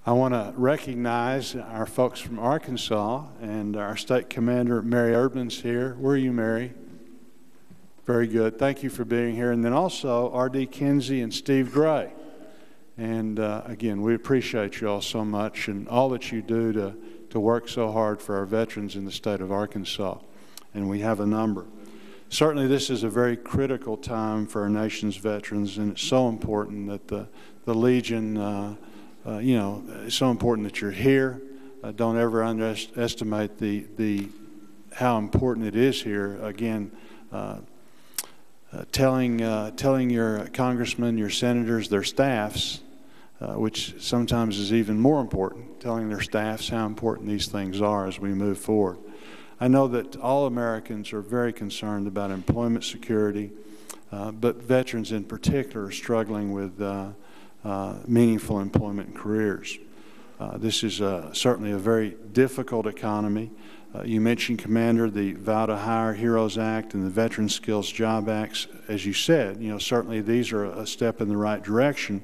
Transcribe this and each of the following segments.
I want to recognize our folks from Arkansas, and our State Commander, Mary Erdman's here. Where are you, Mary? Very good. Thank you for being here. And then also R.D. Kinsey and Steve Gray. And again, we appreciate you all so much and all that you do to work so hard for our veterans in the state of Arkansas. And we have a number. Certainly this is a very critical time for our nation's veterans, and it's so important that the Legion, it's so important that you're here. Don't ever underestimate how important it is here. Again, telling your congressmen, your senators, their staffs, which sometimes is even more important, telling their staffs how important these things are as we move forward. I know that all Americans are very concerned about employment security, but veterans in particular are struggling with meaningful employment and careers. This is certainly a very difficult economy. You mentioned, Commander, the Vow to Hire Heroes Act and the Veteran Skills Job Acts. As you said, certainly these are a step in the right direction.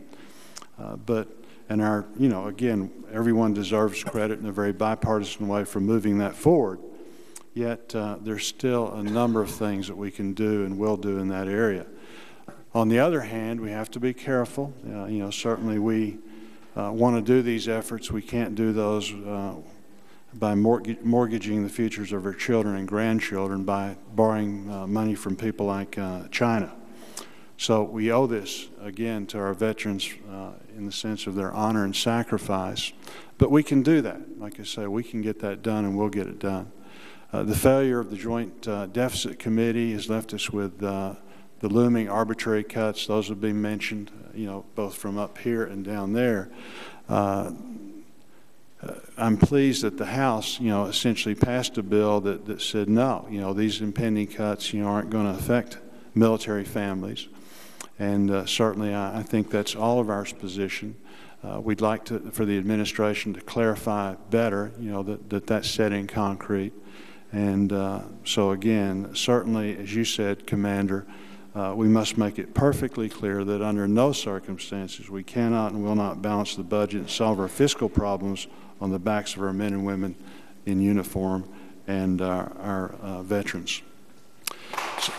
Again, everyone deserves credit in a very bipartisan way for moving that forward. Yet there's still a number of things that we can do and will do in that area. On the other hand, we have to be careful. Certainly we want to do these efforts. We can't do those by mortgaging the futures of our children and grandchildren by borrowing money from people like China. So we owe this, again, to our veterans in the sense of their honor and sacrifice. But we can do that. Like I say, we can get that done, and we'll get it done. The failure of the Joint Deficit Committee has left us with the looming arbitrary cuts. Those have been mentioned, both from up here and down there. I'm pleased that the House, essentially passed a bill that said no, these impending cuts, aren't going to affect military families. And certainly I think that's all of our position. We'd like for the administration to clarify better, that's set in concrete. And so again, certainly, as you said, Commander, we must make it perfectly clear that under no circumstances we cannot and will not balance the budget and solve our fiscal problems on the backs of our men and women in uniform and our veterans. So,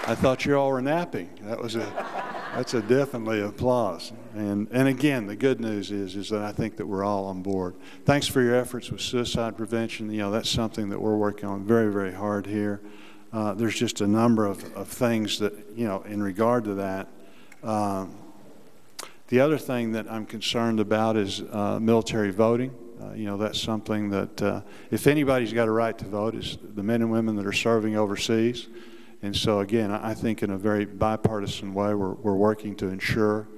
I thought you all were napping. That's definitely applause. And again, the good news is that I think that we're all on board. Thanks for your efforts with suicide prevention. That's something that we're working on very, very hard here. There's just a number of things that, in regard to that. The other thing that I'm concerned about is military voting. That's something that if anybody's got a right to vote, it's the men and women that are serving overseas. And so, again, I think in a very bipartisan way, we're working to ensure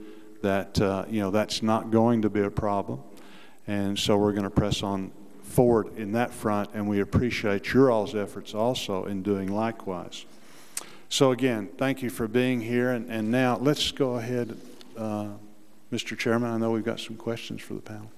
that, that's not going to be a problem. And so we're going to press on forward in that front, and we appreciate your all's efforts also in doing likewise. So, again, thank you for being here. And now let's go ahead, Mr. Chairman. I know we've got some questions for the panel.